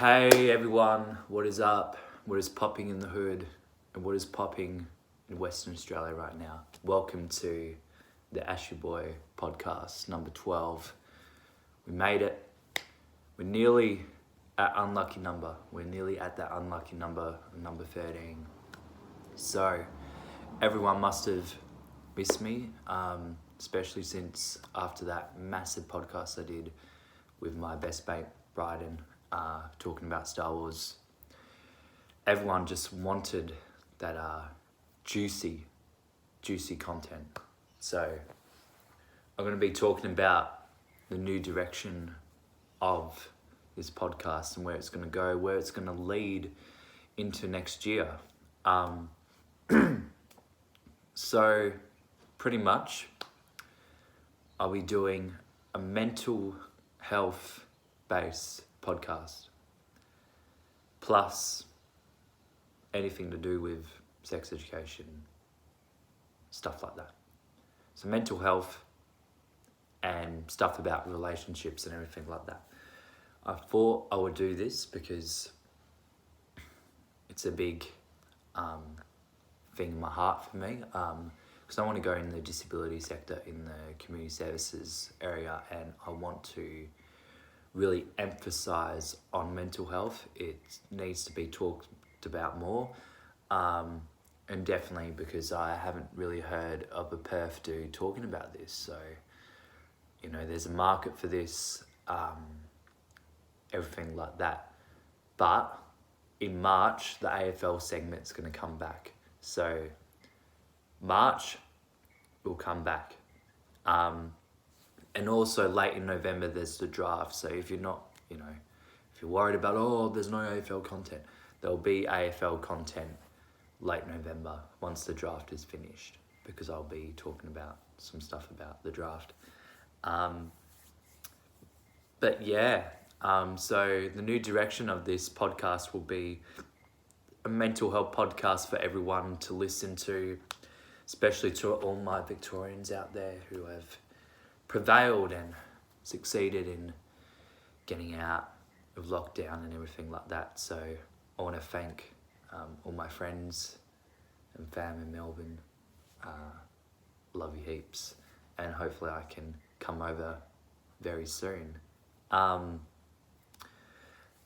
Hey everyone, what is up? What is popping in the hood? And what is popping in Western Australia right now? Welcome to the Ashe Boi Podcast, number 12. We made it. We're nearly at unlucky number. We're nearly at that unlucky number 13. So, everyone must have missed me, especially since after that massive podcast I did with my best mate, Bryden, talking about Star Wars. Everyone just wanted that juicy content. So I'm going to be talking about the new direction of this podcast and where it's going to go, where it's going to lead into next year. So pretty much I'll be doing a mental health based podcast plus anything to do with sex education, stuff like that. So mental health and stuff about relationships and everything like that. I thought I would do this because it's a big thing in my heart for me, because I want to go in the disability sector in the community services area, and I want to really emphasize on mental health. It needs to be talked about more, and definitely because I haven't really heard of a Perth dude talking about this. So, there's a market for this, everything like that. But in March, the AFL segment's going to come back. So March will come back. And also late in November, there's the draft. So if you're not, if you're worried about, there's no AFL content, there'll be AFL content late November once the draft is finished, because I'll be talking about some stuff about the draft. But yeah, so the new direction of this podcast will be a mental health podcast for everyone to listen to, especially to all my Victorians out there who have prevailed and succeeded in getting out of lockdown and everything like that. So I want to thank all my friends and fam in Melbourne. Love you heaps, and hopefully I can come over very soon.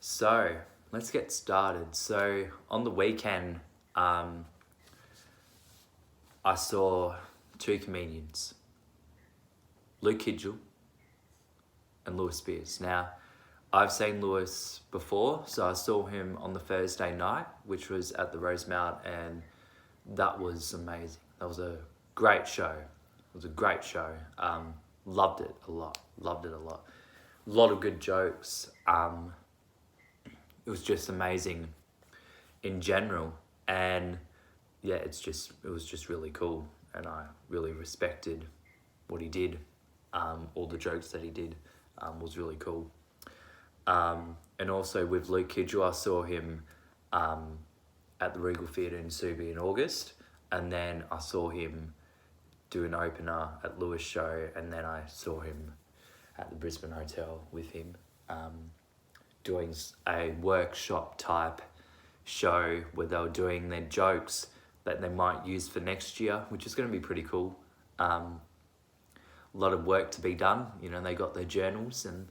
So let's get started. So on the weekend, I saw two comedians, Luke Hiddell and Lewis Spears. Now, I've seen Lewis before, so I saw him on the Thursday night, which was at the Rosemount, and that was amazing. That was a great show. Loved it a lot. A lot of good jokes. It was just amazing in general, and yeah, it was just really cool, and I really respected what he did. All the jokes that he did was really cool. And also with Luke Hiddell, I saw him at the Regal Theatre in Subi in August, and then I saw him do an opener at Lewis' show, and then I saw him at the Brisbane Hotel with him doing a workshop type show where they were doing their jokes that they might use for next year, which is going to be pretty cool. A lot of work to be done. They got their journals and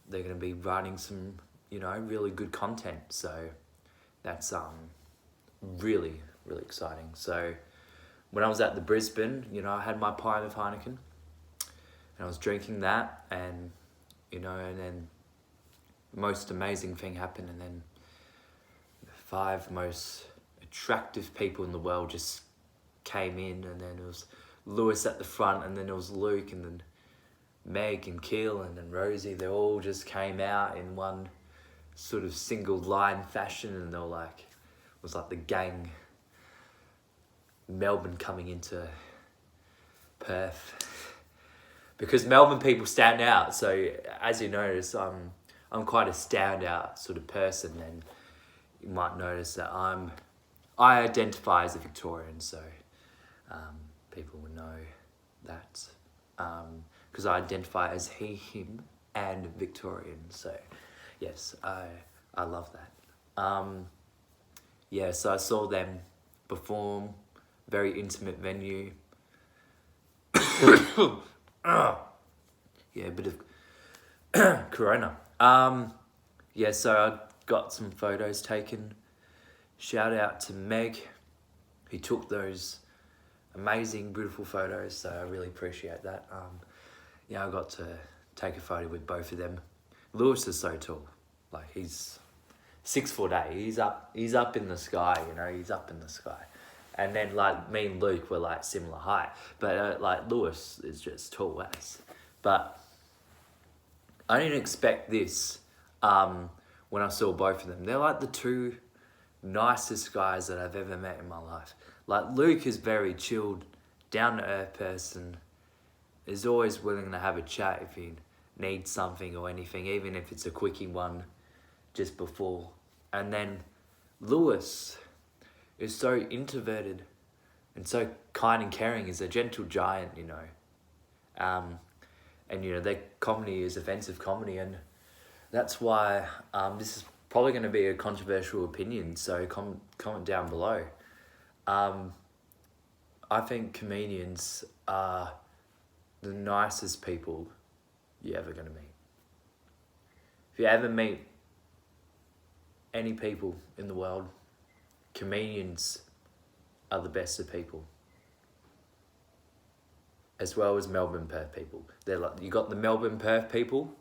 they're going to be writing some, really good content. So that's really, really exciting. So when I was at the Brisbane, I had my pint of Heineken and I was drinking that, and, and then the most amazing thing happened, and then the 5 most attractive people in the world just came in, and then it was Lewis at the front, and then it was Luke, and then Meg and Keel and then Rosie. They all just came out in one sort of single line fashion, and they were like, it was like the gang, Melbourne coming into Perth, because Melbourne people stand out. So as you notice, I'm quite a standout sort of person, and you might notice that I identify as a Victorian, so people will know that, because I identify as he, him, and Victorian. So yes, I I love that. Yeah, so I saw them perform, very intimate venue. Yeah, a bit of corona. Yeah, so I got some photos taken. Shout out to Meg, who took those amazing, beautiful photos. So I really appreciate that. Yeah, I got to take a photo with both of them. Lewis is so tall, like he's 6'8". He's up in the sky. You know, he's up in the sky. And then like me and Luke were like similar height, but like Lewis is just tall as. But I didn't expect this when I saw both of them. They're like the two nicest guys that I've ever met in my life. Like Luke is very chilled, down to earth person, is always willing to have a chat if he needs something or anything, even if it's a quickie one just before. And then Lewis is so introverted and so kind and caring. He's a gentle giant, you know. And you know, their comedy is offensive comedy, and that's why this is probably going to be a controversial opinion, so comment down below. I think comedians are the nicest people you're ever going to meet. If you ever meet any people in the world, comedians are the best of people. As well as Melbourne, Perth people. They're like, you got the Melbourne, Perth people,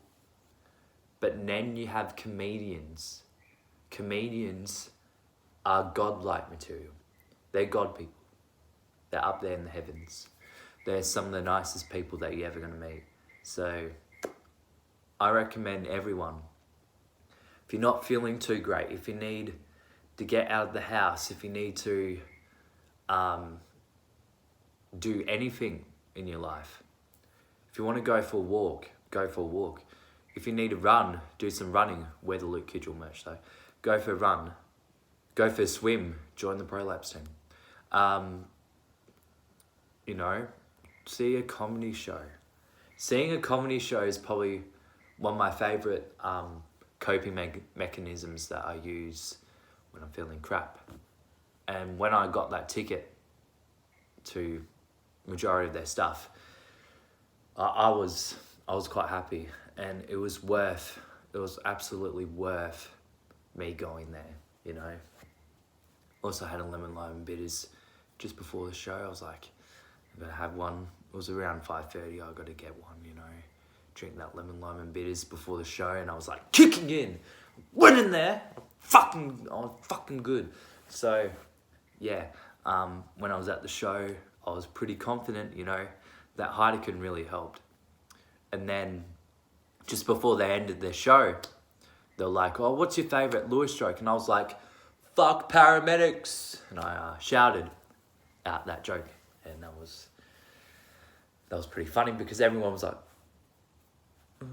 but then you have comedians. Comedians are godlike material. They're God people. They're up there in the heavens. They're some of the nicest people that you're ever going to meet. So I recommend everyone, if you're not feeling too great, if you need to get out of the house, if you need to do anything in your life, if you want to go for a walk, go for a walk. If you need to run, do some running. Wear the Luke Kidgel merch though. Go for a run. Go for a swim. Join the prolapse team. You know, see a comedy show. Seeing a comedy show is probably one of my favourite coping mechanisms that I use when I'm feeling crap. And when I got that ticket to majority of their stuff, I was quite happy, and it was absolutely worth me going there, you know. Also had a lemon lime bitters just before the show. I was like, I'm gonna have one. It was around 5:30. I got to get one, you know, drink that lemon lime and bitters before the show, and I was like kicking in, went in there, I was fucking good. So yeah, when I was at the show, I was pretty confident, you know, that Heineken really helped. And then just before they ended their show, they were like, oh, what's your favourite Lewis joke? And I was like, fuck paramedics. And I shouted out that joke. And that was pretty funny because everyone was like, I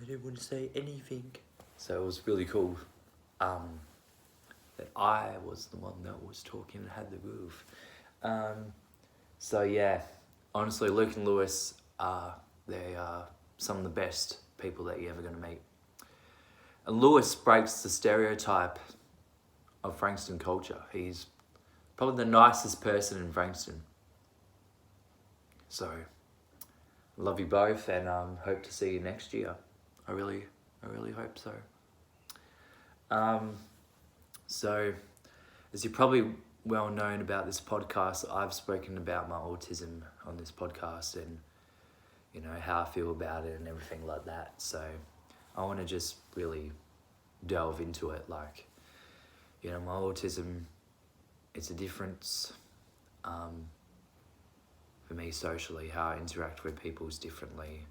didn't want to say anything. So it was really cool that I was the one that was talking and had the groove. So yeah, honestly, Luke and Lewis they are some of the best people that you're ever going to meet. And Lewis breaks the stereotype of Frankston culture. He's probably the nicest person in Frankston. So, I love you both, and hope to see you next year. I really hope so. So, as you're probably well known about this podcast, I've spoken about my autism on this podcast, and you know how I feel about it and everything like that. So, I want to just really delve into it. Like, you know, my autism, it's a difference. For me socially, how I interact with people is differently.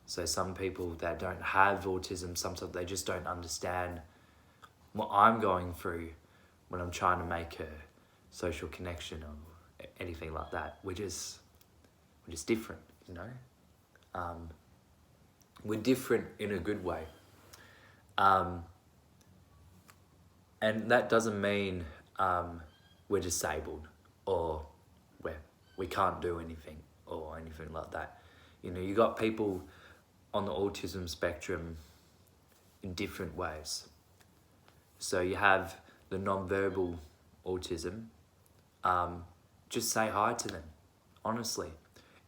So some people that don't have autism, sometimes they just don't understand what I'm going through when I'm trying to make a social connection or anything like that. We're just different, you know? We're different in a good way. And that doesn't mean we're disabled or we can't do anything or anything like that. You know, you got people on the autism spectrum in different ways. So you have the non-verbal autism. Just say hi to them, honestly.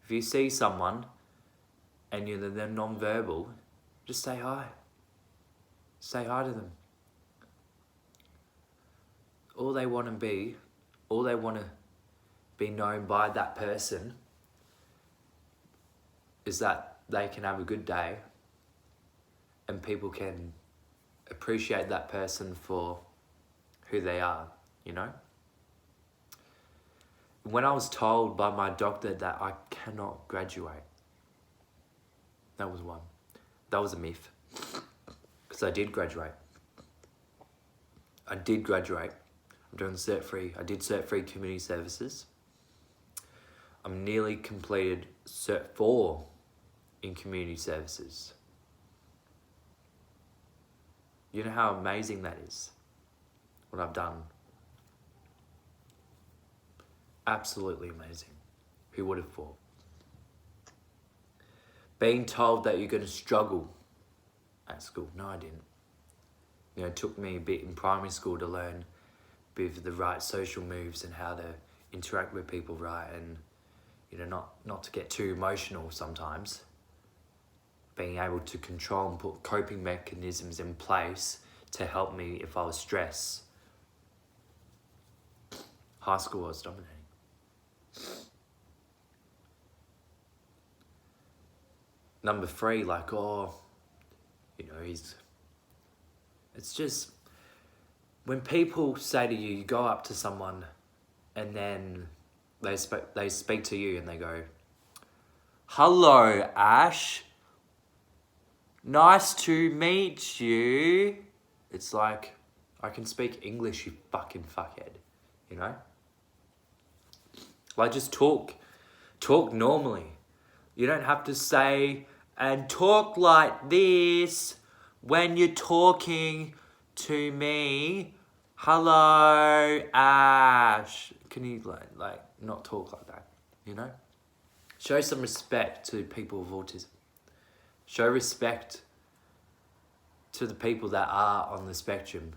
If you see someone and they're non-verbal, just say hi. Say hi to them. All they want to be known by that person is that they can have a good day and people can appreciate that person for who they are, you know? When I was told by my doctor that I cannot graduate, that was one. That was a myth. Because I did graduate. I'm doing Cert 3. I did Cert 3 community services. I'm nearly completed Cert 4 in community services. You know how amazing that is? What I've done. Absolutely amazing. Who would have thought? Being told that you're going to struggle at school. No, I didn't. It took me a bit in primary school to learn a bit of the right social moves and how to interact with people right, and not to get too emotional sometimes. Being able to control and put coping mechanisms in place to help me if I was stressed. High school I was dominating. Number 3, it's just, when people say to you, you go up to someone and then they speak to you and they go, "Hello, Ash. Nice to meet you." It's like, I can speak English, you fucking fuckhead, you know? Just talk normally. You don't have to say and talk like this when you're talking to me. "Hello, Ash." Can you not talk like that, you know? Show some respect to people with autism. Show respect to the people that are on the spectrum.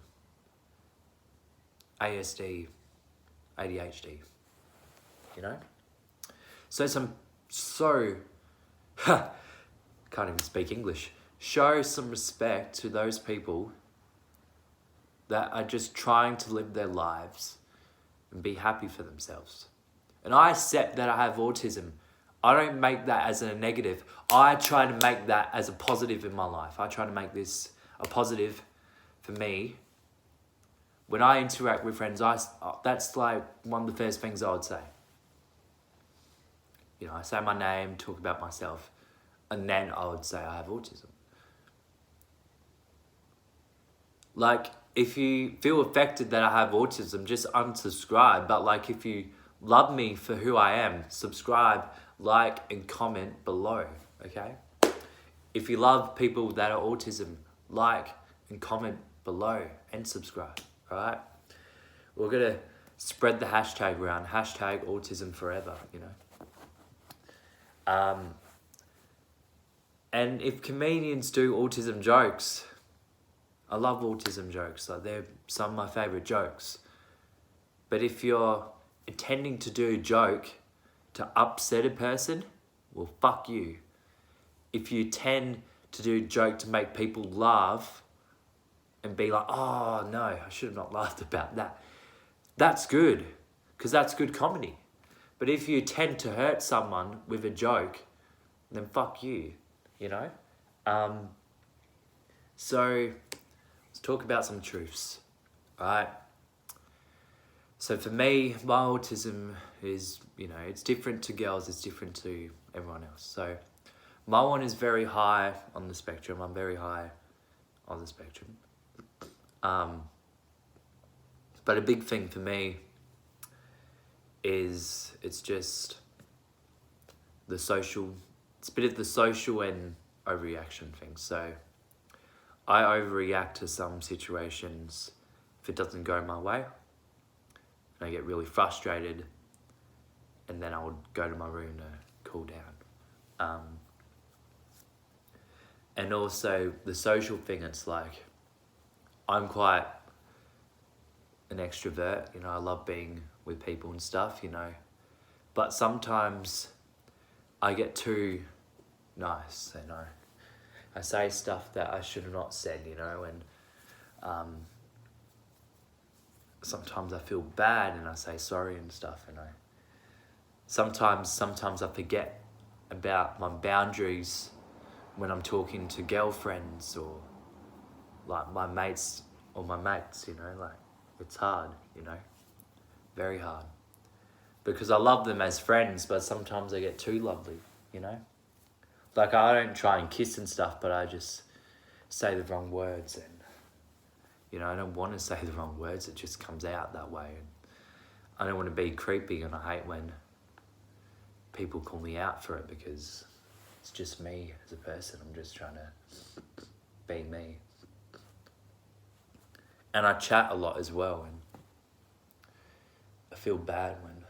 ASD, ADHD, you know? Can't even speak English. Show some respect to those people that are just trying to live their lives and be happy for themselves. And I accept that I have autism. I don't make that as a negative. I try to make that as a positive in my life. I try to make this a positive for me. When I interact with friends, that's one of the first things I would say. I say my name, talk about myself, and then I would say I have autism. If you feel affected that I have autism, just unsubscribe. But if you love me for who I am, subscribe, like, and comment below, okay? If you love people that are autism, like and comment below and subscribe, all right? We're going to spread the hashtag around, hashtag autism forever, And if comedians do autism jokes, I love autism jokes. They're some of my favourite jokes. But if you're intending to do a joke to upset a person, well, fuck you. If you tend to do a joke to make people laugh and be like, "Oh, no, I should have not laughed about that," that's good, because that's good comedy. But if you tend to hurt someone with a joke, then fuck you, So let's talk about some truths, right? So for me, my autism is, it's different to girls, it's different to everyone else. So my one is very high on the spectrum. I'm very high on the spectrum. But a big thing for me is it's a bit of the social and overreaction thing. So I overreact to some situations if it doesn't go my way. And I get really frustrated, and then I would go to my room to cool down. And also the social thing, it's I'm quite an extrovert, you know, I love being with people and stuff, you know. But sometimes I get too nice, you know. I say stuff that I should have not said, you know, and sometimes I feel bad and I say sorry and stuff, you know. Sometimes I forget about my boundaries when I'm talking to girlfriends or like my mates, you know, like it's hard, you know, very hard. Because I love them as friends, but sometimes I get too lovely, you know. Like I don't try and kiss and stuff, but I just say the wrong words and, you know, I don't want to say the wrong words, it just comes out that way. And I don't want to be creepy and I hate when people call me out for it because it's just me as a person. I'm just trying to be me. And I chat a lot as well, and I feel bad when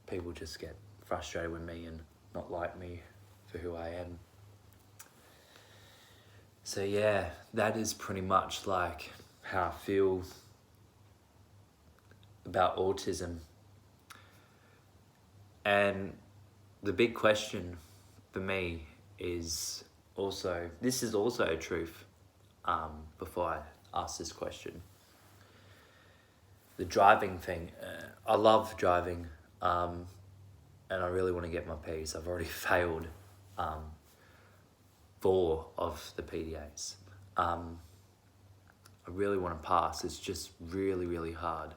people just get frustrated with me and not like me for who I am. So yeah, that is pretty much like how I feel about autism. And the big question for me is also, this is also a truth, before I ask this question. The driving thing, I love driving, and I really want to get my Ps. I've already failed 4 of the PDAs. I really want to pass. It's just really, really hard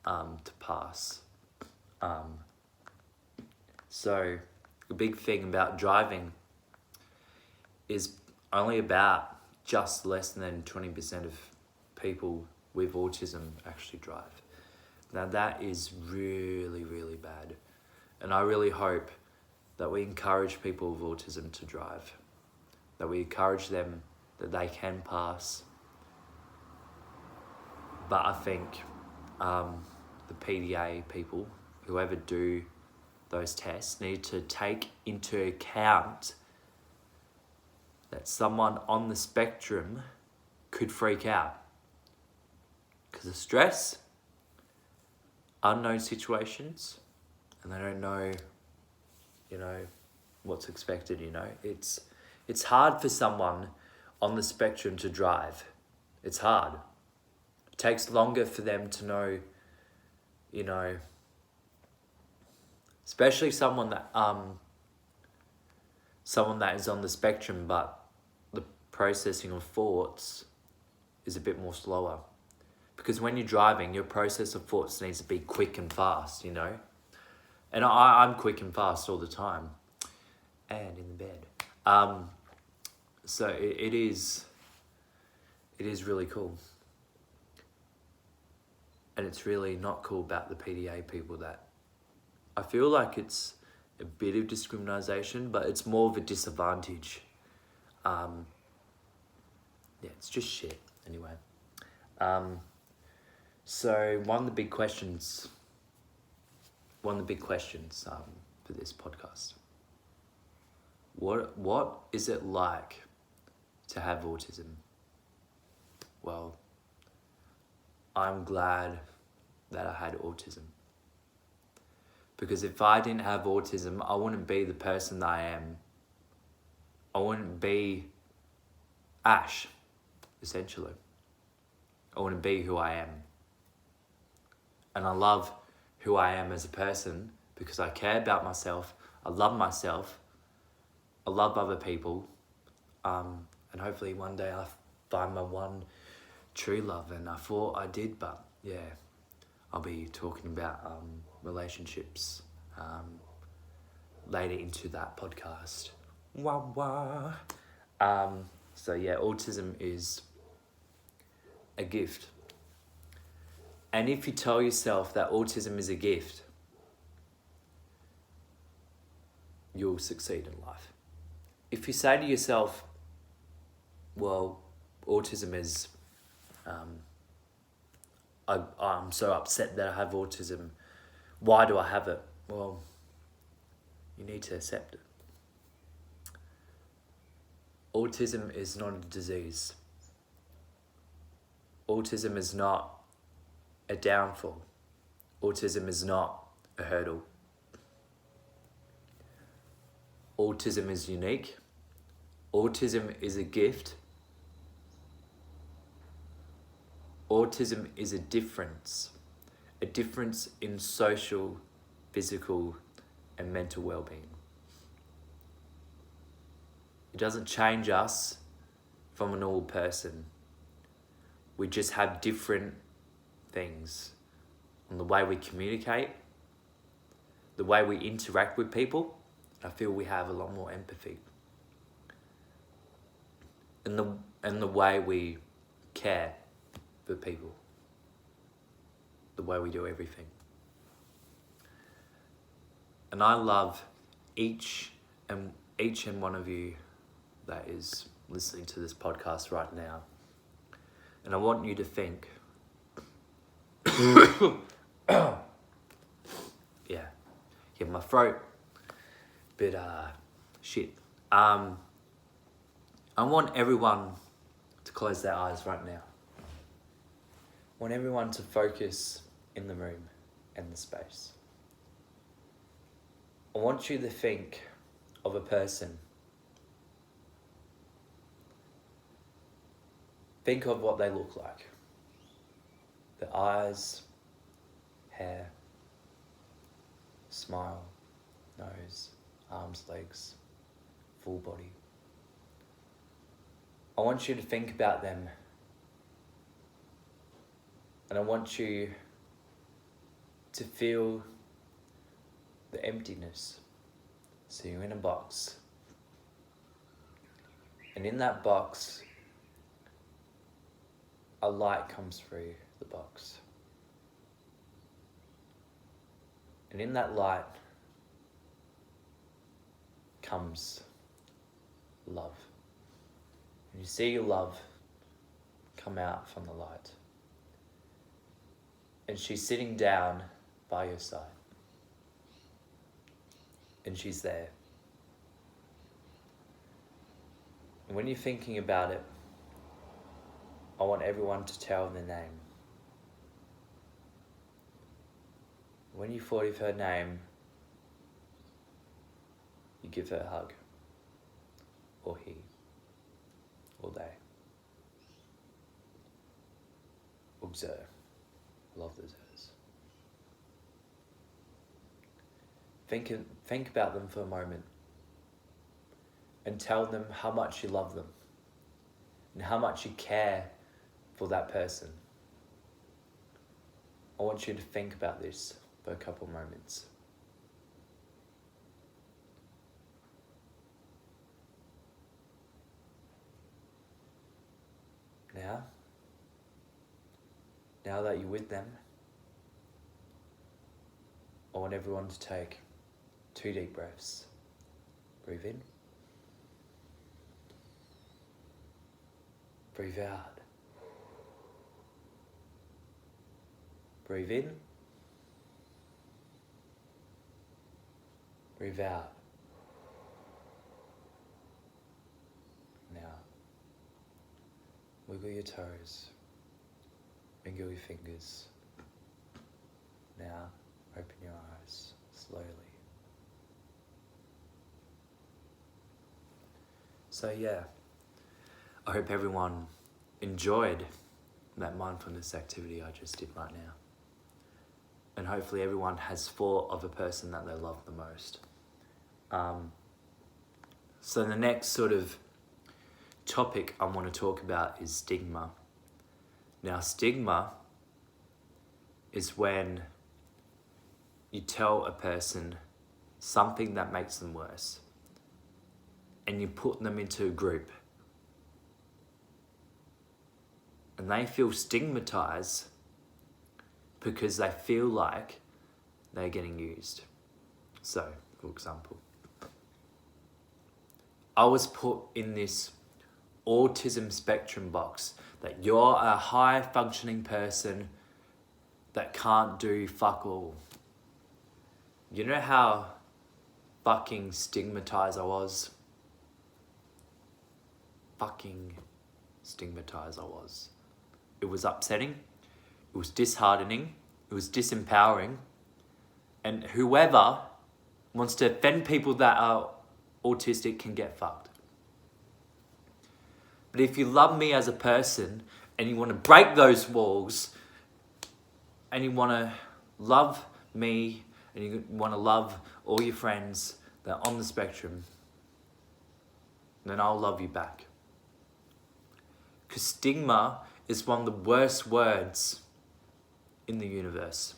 to pass. So the big thing about driving is only about just less than 20% of people with autism actually drive. Now that is really, really bad. And I really hope that we encourage people with autism to drive, that we encourage them that they can pass. But I think the PDA people, whoever do those tests, need to take into account that someone on the spectrum could freak out because of stress, unknown situations, and they don't know, you know, what's expected, you know. It's hard for someone on the spectrum to drive. It's hard. It takes longer for them to know, you know, especially someone that is on the spectrum, but the processing of thoughts is a bit more slower. Because when you're driving, your process of thoughts needs to be quick and fast, you know. And I'm quick and fast all the time, and in the bed. So it is really cool. And it's really not cool about the PDA people that I feel like it's a bit of discrimination, but it's more of a disadvantage. Yeah, it's just shit anyway. So one of the big questions for this podcast. What is it like to have autism? Well, I'm glad that I had autism. Because if I didn't have autism, I wouldn't be the person that I am. I wouldn't be Ashe, essentially. I wouldn't be who I am. And I love who I am as a person because I care about myself. I love myself. I love other people. And hopefully one day I find my one true love. And I thought I did, but yeah, I'll be talking about relationships later into that podcast. Wah wah. So yeah, autism is a gift. And if you tell yourself that autism is a gift, you'll succeed in life. If you say to yourself, well, autism is, I'm so upset that I have autism, why do I have it? Well, you need to accept it. Autism is not a disease. Autism is not a downfall. Autism is not a hurdle. Autism is unique. Autism is a gift. Autism is a difference in social, physical, and mental well-being. It doesn't change us from a normal person. We just have different things on the way we communicate, the way we interact with people. I feel we have a lot more empathy. And the way we care for people, the way we do everything. And I love each and one of you that is listening to this podcast right now. And I want you to think, yeah, my throat, bit shit. I want everyone to close their eyes right now. I want everyone to focus in the room and the space. I want you to think of a person. Think of what they look like. The eyes, hair, smile, nose, arms, legs, full body. I want you to think about them. And I want you to feel the emptiness. So you're in a box. And in that box, a light comes through the box. And in that light comes love. And you see your love come out from the light. And she's sitting down by your side. And she's there. And when you're thinking about it, I want everyone to tell their name. When you thought of her name, you give her a hug. Or he. Or they. Or ze. Love the zers. Think about them for a moment. And tell them how much you love them. And how much you care for that person. I want you to think about this for a couple moments. Now that you're with them, I want everyone to take 2 deep breaths. Breathe in. Breathe out. Breathe in. Breathe out. Now, wiggle your toes. Wiggle your fingers. Now, open your eyes slowly. So yeah, I hope everyone enjoyed that mindfulness activity I just did right now. And hopefully everyone has thought of a person that they love the most. So the next sort of topic I want to talk about is stigma. Now, stigma is when you tell a person something that makes them worse and you put them into a group and they feel stigmatized because they feel like they're getting used. So, for example, I was put in this autism spectrum box that you're a high functioning person that can't do fuck all. You know how fucking stigmatized I was? Fucking stigmatized I was. It was upsetting It was disheartening. It was disempowering. And whoever wants to offend people that are autistic can get fucked. But if you love me as a person and you want to break those walls and you want to love me and you want to love all your friends that are on the spectrum, then I'll love you back. Because stigma is one of the worst words in the universe.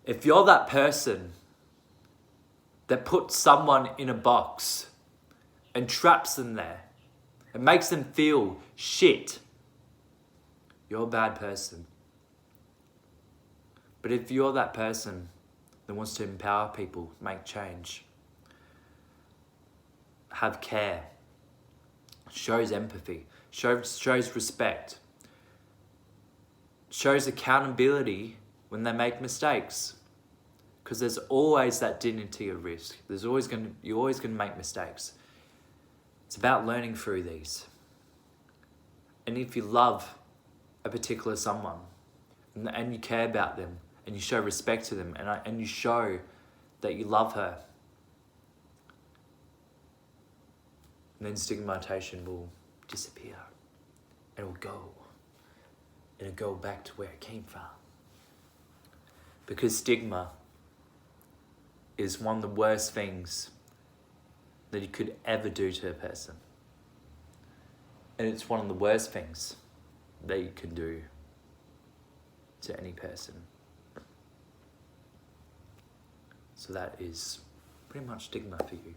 If you're that person that puts someone in a box and traps them there and makes them feel shit, you're a bad person. But if you're that person that wants to empower people, make change, have care, shows empathy, shows respect, shows accountability when they make mistakes, because there's always that dignity of risk. You're always going to make mistakes. It's about learning through these. And if you love a particular someone and you care about them and you show respect to them and you show that you love her, then stigmatization will disappear. It'll go back to where it came from. Because stigma is one of the worst things that you could ever do to a person. And it's one of the worst things that you can do to any person. So that is pretty much stigma for you.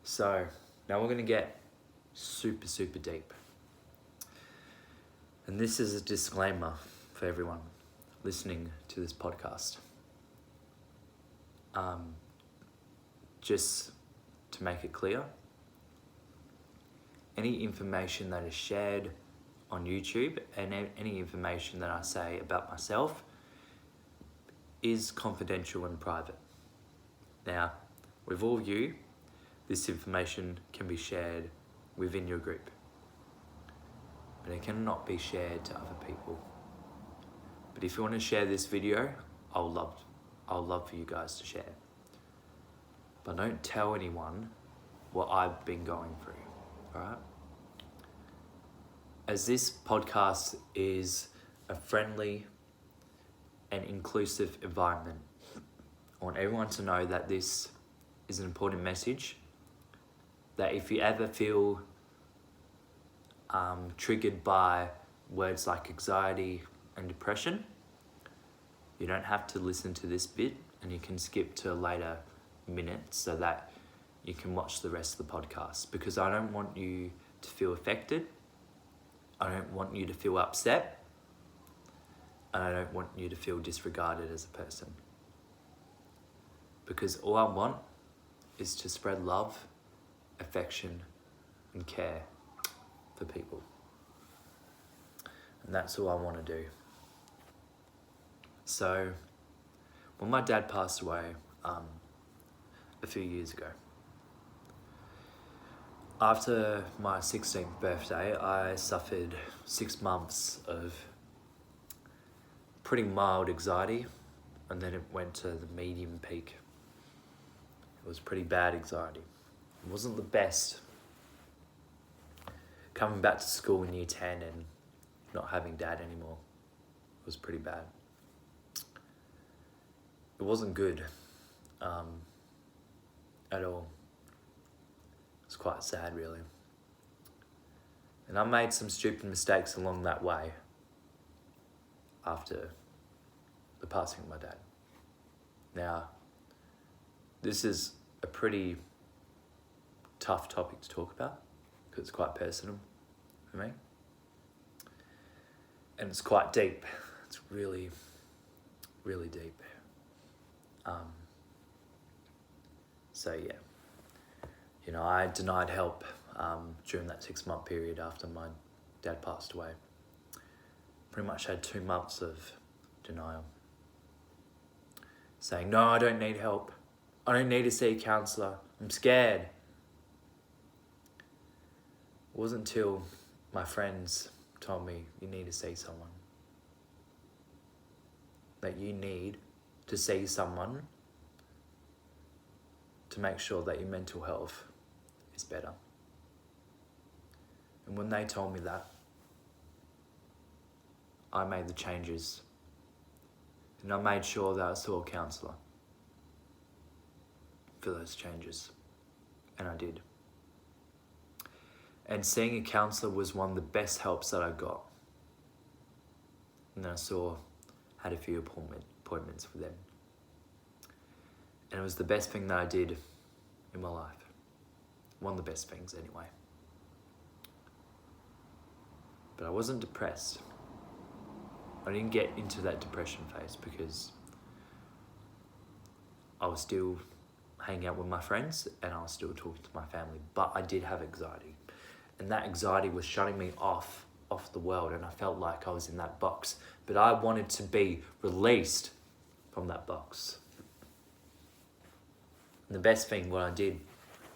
So now we're going to get super, super deep. And this is a disclaimer for everyone listening to this podcast. Just to make it clear, any information that is shared on YouTube and any information that I say about myself is confidential and private. Now, with all you, this information can be shared within your group, but it cannot be shared to other people. But if you want to share this video, I'll love for you guys to share. But don't tell anyone what I've been going through, alright? As this podcast is a friendly and inclusive environment, I want everyone to know that this is an important message, that if you ever feel triggered by words like anxiety and depression, you don't have to listen to this bit and you can skip to a later minute so that you can watch the rest of the podcast, because I don't want you to feel affected, I don't want you to feel upset, and I don't want you to feel disregarded as a person. Because all I want is to spread love, affection, and care for people. And that's all I want to do. So, when my dad passed away a few years ago, after my 16th birthday, I suffered 6 months of pretty mild anxiety, and then it went to the medium peak. It was pretty bad anxiety. It wasn't the best. Coming back to school in year 10 and not having dad anymore was pretty bad. It wasn't good at all. It's quite sad, really. And I made some stupid mistakes along that way after the passing of my dad. Now, this is a pretty tough topic to talk about because it's quite personal for me. And it's quite deep. It's really, really deep. So yeah. You know, I denied help during that 6-month period after my dad passed away. Pretty much had 2 months of denial. Saying, no, I don't need help. I don't need to see a counsellor. I'm scared. wasn't until my friends told me, you need to see someone. That you need to see someone to make sure that your mental health is better. And when they told me that, I made the changes. And I made sure that I saw a counsellor for those changes. And I did. And seeing a counsellor was one of the best helps that I got. And then I had a few appointments with them. And it was the best thing that I did in my life. One of the best things anyway. But I wasn't depressed. I didn't get into that depression phase because I was still hanging out with my friends and I was still talking to my family. But I did have anxiety. And that anxiety was shutting me off the world, and I felt like I was in that box. But I wanted to be released from that box. And the best thing, what I did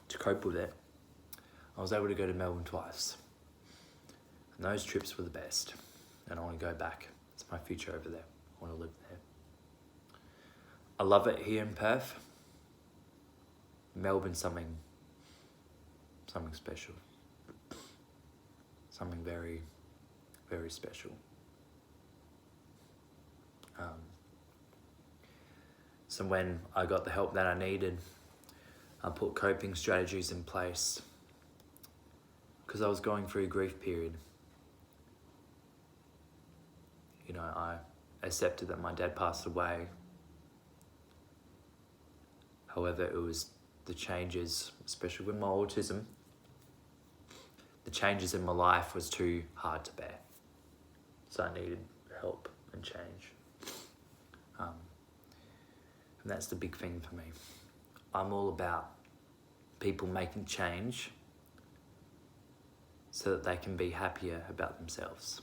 to cope with it, I was able to go to Melbourne twice. And those trips were the best. And I want to go back. It's my future over there. I want to live there. I love it here in Perth. Melbourne's something special. Something very, very special. So when I got the help that I needed, I put coping strategies in place because I was going through a grief period. You know, I accepted that my dad passed away. However, it was the changes, especially with my autism, the changes in my life was too hard to bear. So I needed help and change. And that's the big thing for me. I'm all about people making change so that they can be happier about themselves.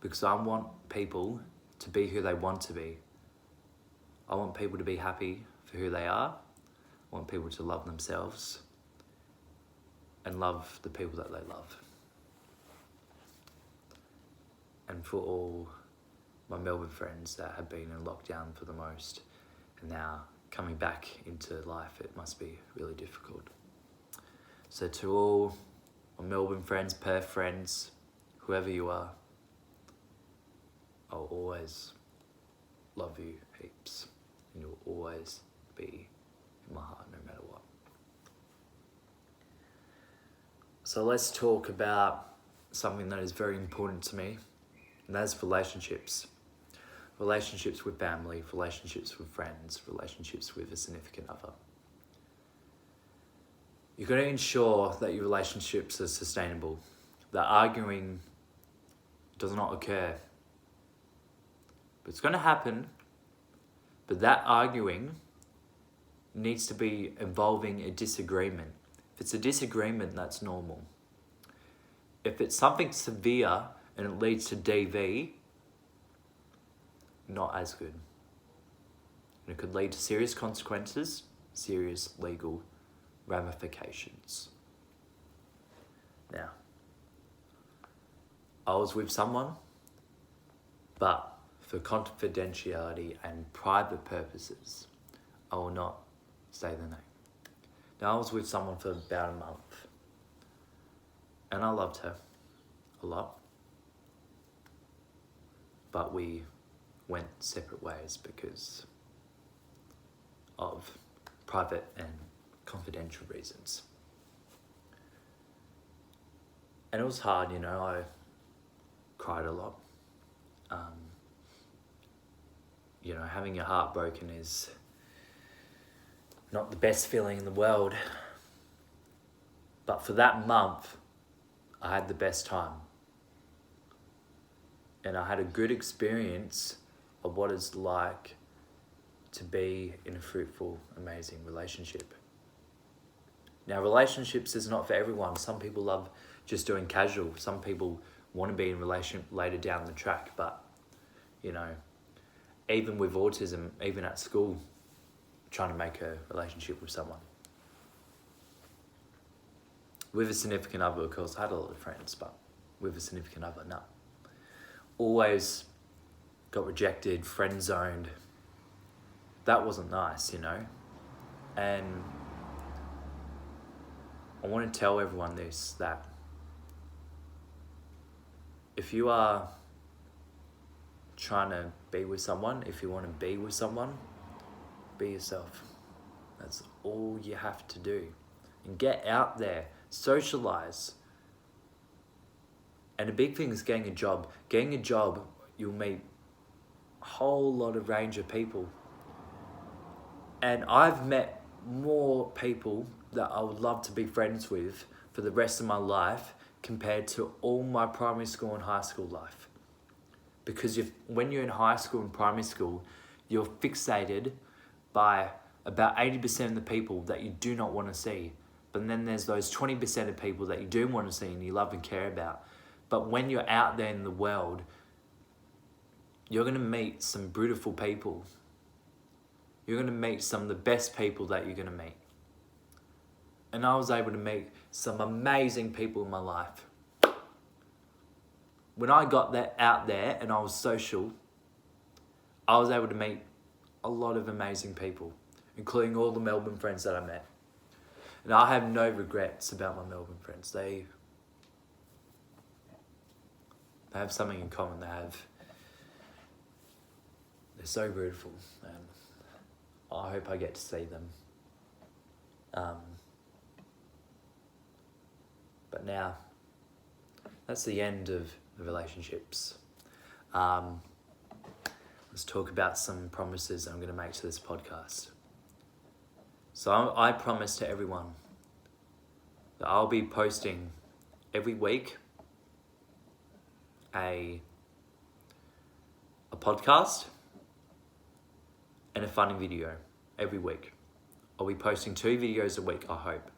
Because I want people to be who they want to be. I want people to be happy for who they are. I want people to love themselves and love the people that they love. And for all my Melbourne friends that have been in lockdown for the most and now coming back into life, it must be really difficult. So to all my Melbourne friends, Perth friends, whoever you are, I'll always love you heaps. And you'll always be in my heart no matter what. So let's talk about something that is very important to me, and that is relationships. Relationships with family, relationships with friends, relationships with a significant other. You've got to ensure that your relationships are sustainable, that arguing does not occur. But it's going to happen, but that arguing needs to be involving a disagreement. If it's a disagreement, that's normal. If it's something severe and it leads to DV, not as good. And it could lead to serious consequences, serious legal ramifications. Now, I was with someone, but for confidentiality and private purposes, I will not say the name. Now, I was with someone for about a month, and I loved her a lot, but we went separate ways because of private and confidential reasons. And it was hard, you know, I cried a lot. You know, having your heart broken is not the best feeling in the world. But for that month, I had the best time. And I had a good experience of what it's like to be in a fruitful, amazing relationship. Now, relationships is not for everyone. Some people love just doing casual. Some people want to be in a relationship later down the track. But, you know, even with autism, even at school, trying to make a relationship with someone. with a significant other, of course. I had a lot of friends, but with a significant other, no. Always got rejected, friend zoned. That wasn't nice, you know. And I want to tell everyone this, that if you are trying to be with someone, if you want to be with someone, be yourself. That's all you have to do. And get out there, socialize. And a big thing is getting a job. Getting a job, you'll meet a whole lot of range of people. And I've met more people that I would love to be friends with for the rest of my life compared to all my primary school and high school life. Because when you're in high school and primary school, you're fixated by about 80% of the people that you do not want to see. But then there's those 20% of people that you do want to see and you love and care about. But when you're out there in the world, you're going to meet some beautiful people. You're going to meet some of the best people that you're going to meet. And I was able to meet some amazing people in my life. When I got that out there and I was social, I was able to meet a lot of amazing people, including all the Melbourne friends that I met. And I have no regrets about my Melbourne friends. They have something in common. They're so beautiful. And I hope I get to see them. But now, that's the end of the relationships. Let's talk about some promises I'm going to make to this podcast. So I promise to everyone that I'll be posting every week a podcast and a funny video every week. I'll be posting 2 videos a week, I hope.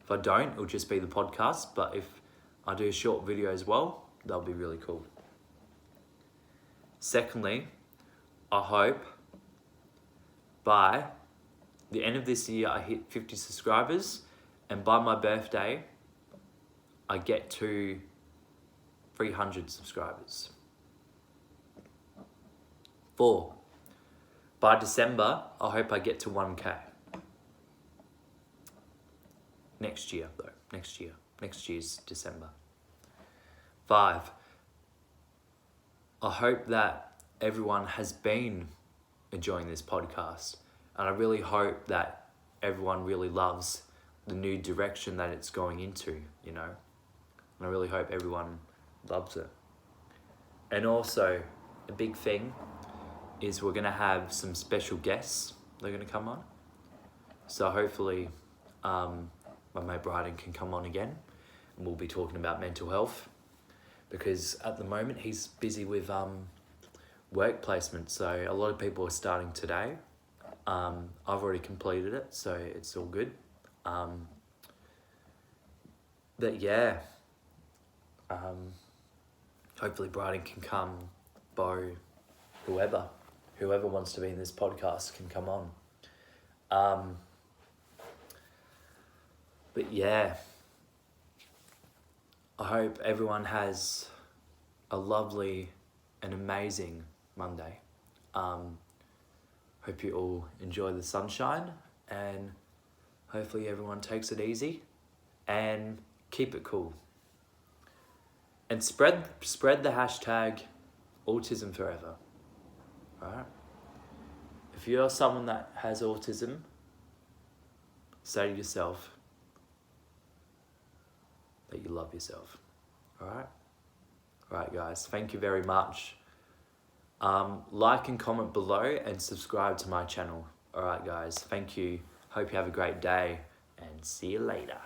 If I don't, it'll just be the podcast, but if I do a short video as well, that'll be really cool. Secondly, I hope by the end of this year I hit 50 subscribers, and by my birthday I get to 300 subscribers. 4, by December I hope I get to 1K. Next year though, next year's December. 5, I hope that everyone has been enjoying this podcast, and I really hope that everyone really loves the new direction that it's going into, you know. And I really hope everyone loves it. And also, a big thing is we're going to have some special guests that are going to come on. So hopefully my mate Bryden can come on again, and we'll be talking about mental health, because at the moment he's busy with work placement, so a lot of people are starting today. I've already completed it, so it's all good. But yeah, hopefully Bryden can come, Bo, whoever wants to be in this podcast can come on. But yeah, I hope everyone has a lovely and amazing Monday. Hope you all enjoy the sunshine, and hopefully everyone takes it easy and keep it cool. And spread the hashtag autism forever. Alright? If you're someone that has autism, say to yourself that you love yourself. Alright? Alright guys, thank you very much. Like and comment below and subscribe to my channel. Alright guys, thank you. Hope you have a great day and see you later.